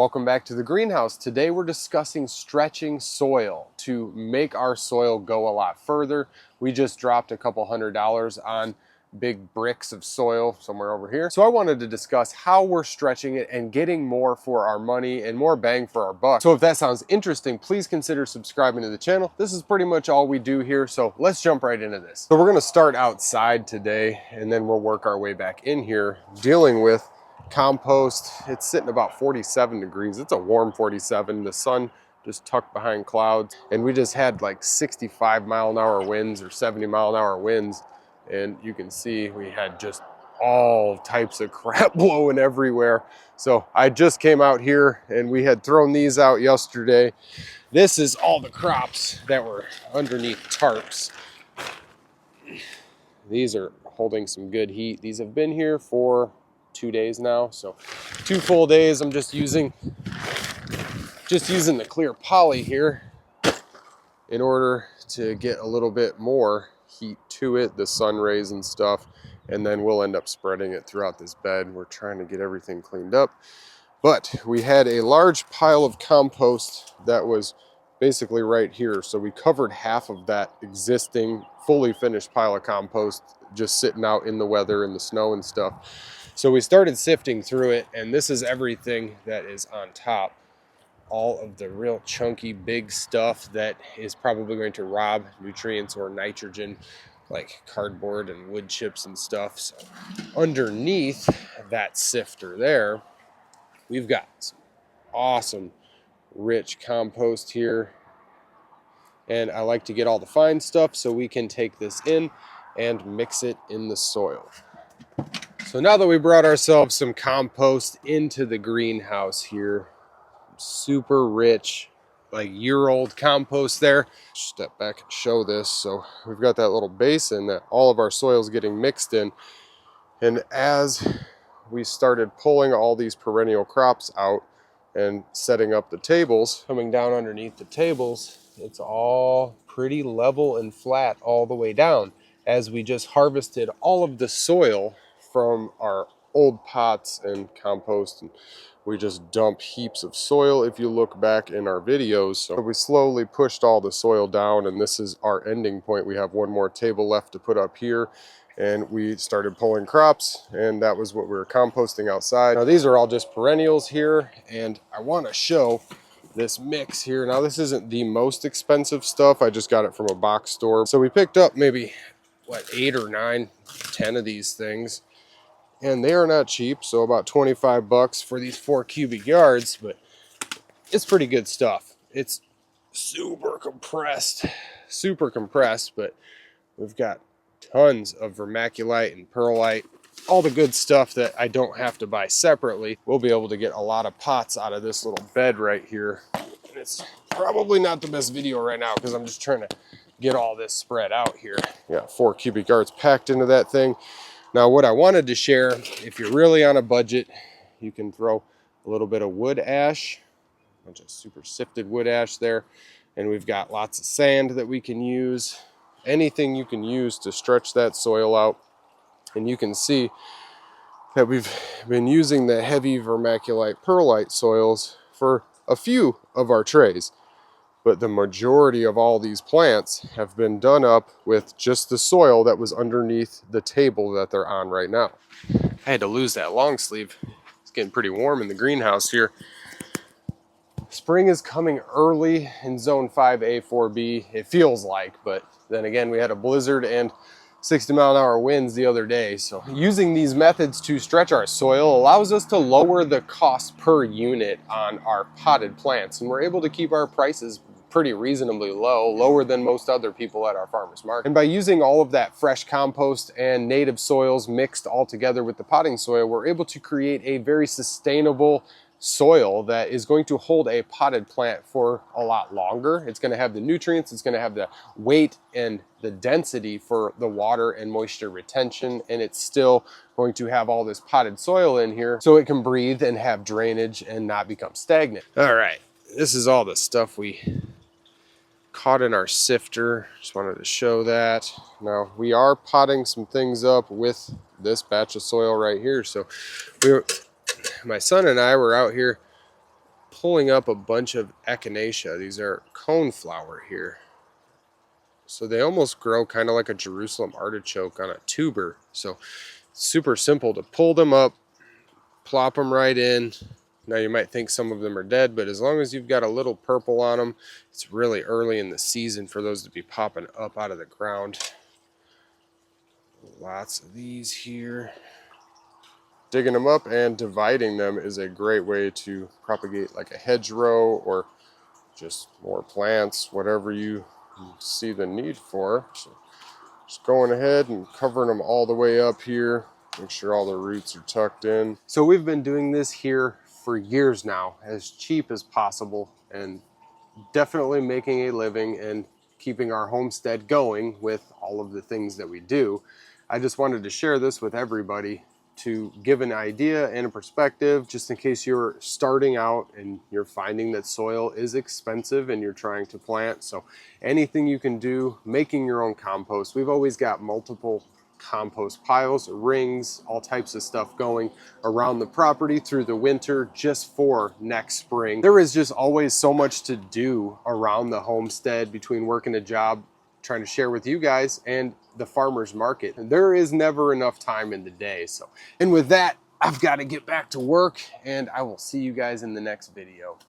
Welcome back to the greenhouse. Today we're discussing stretching soil to make our soil go a lot further. We just dropped a couple $100 on big bricks of soil somewhere over here. So I wanted to discuss how we're stretching it and getting more for our money and more bang for our buck. So if that sounds interesting, please consider subscribing to the channel. This is pretty much all we do here, so let's jump right into this. So we're gonna start outside today and then we'll work our way back in here dealing with compost. It's sitting about 47 degrees. It's a warm 47. The sun just tucked behind clouds. And we just had like 65-mile-an-hour winds or 70-mile-an-hour winds. And you can see we had just all types of crap blowing everywhere. So I just came out here and we had thrown these out yesterday. This is all the crops that were underneath tarps. These are holding some good heat. These have been here for 2 days now, so 2 full days. I'm just using the clear poly here in order to get a little bit more heat to it, the sun rays and stuff, and then we'll end up spreading it throughout this bed. We're trying to get everything cleaned up, but we had a large pile of compost that was basically right here, so we covered half of that existing fully finished pile of compost just sitting out in the weather and the snow and stuff. So we started sifting through it, and this is everything that is on top. All of the real chunky big stuff that is probably going to rob nutrients or nitrogen, like cardboard and wood chips and stuff. So underneath that sifter there, we've got some awesome rich compost here. And I like to get all the fine stuff so we can take this in and mix it in the soil. So now that we brought ourselves some compost into the greenhouse here, super rich, like year-old compost there. Step back and show this. So we've got that little basin that all of our soil is getting mixed in. And as we started pulling all these perennial crops out and setting up the tables, coming down underneath the tables, it's all pretty level and flat all the way down as we just harvested all of the soil from our old pots and compost, and we just dump heaps of soil if you look back in our videos. So we slowly pushed all the soil down, and this is our ending point. We have one more table left to put up here, and we started pulling crops, and that was what we were composting outside. Now these are all just perennials here, and I want to show this mix here. Now this isn't the most expensive stuff. I just got it from a box store. So we picked up maybe, what, 8 or 9, 10 of these things. And they are not cheap, so about 25 bucks for these 4 cubic yards, but it's pretty good stuff. It's super compressed, but we've got tons of vermiculite and perlite, all the good stuff that I don't have to buy separately. We'll be able to get a lot of pots out of this little bed right here. And it's probably not the best video right now because I'm just trying to get all this spread out here. Yeah, 4 cubic yards packed into that thing. Now what I wanted to share, if you're really on a budget, you can throw a little bit of wood ash, a bunch of super sifted wood ash there, and we've got lots of sand that we can use. Anything you can use to stretch that soil out. And you can see that we've been using the heavy vermiculite perlite soils for a few of our trays. But the majority of all these plants have been done up with just the soil that was underneath the table that they're on right now. I had to lose that long sleeve. It's getting pretty warm in the greenhouse here. Spring is coming early in zone 5A, 4B, it feels like, but then again, we had a blizzard and 60-mile-an-hour winds the other day. So using these methods to stretch our soil allows us to lower the cost per unit on our potted plants, and we're able to keep our prices pretty reasonably low, lower than most other people at our farmers market. And by using all of that fresh compost and native soils mixed all together with the potting soil, we're able to create a very sustainable soil that is going to hold a potted plant for a lot longer. It's going to have the nutrients, it's going to have the weight and the density for the water and moisture retention, and it's still going to have all this potted soil in here so it can breathe and have drainage and not become stagnant. All right, this is all the stuff we caught in our sifter. Just wanted to show that. Now we are potting some things up with this batch of soil right here. So my son and I were out here pulling up a bunch of echinacea. These are coneflower here. So they almost grow kind of like a Jerusalem artichoke on a tuber. So super simple to pull them up, plop them right in. Now you might think some of them are dead, but as long as you've got a little purple on them, it's really early in the season for those to be popping up out of the ground. Lots of these here. Digging them up and dividing them is a great way to propagate like a hedgerow or just more plants, whatever you see the need for. So just going ahead and covering them all the way up here. Make sure all the roots are tucked in. So we've been doing this here for years now, as cheap as possible, and definitely making a living and keeping our homestead going with all of the things that we do. I just wanted to share this with everybody to give an idea and a perspective, just in case you're starting out and you're finding that soil is expensive and you're trying to plant. So anything you can do, making your own compost. We've always got multiple compost piles, rings, all types of stuff going around the property through the winter just for next spring. There is just always so much to do around the homestead between working a job, trying to share with you guys, and the farmer's market. And there is never enough time in the day. So, and with that, I've got to get back to work, and I will see you guys in the next video.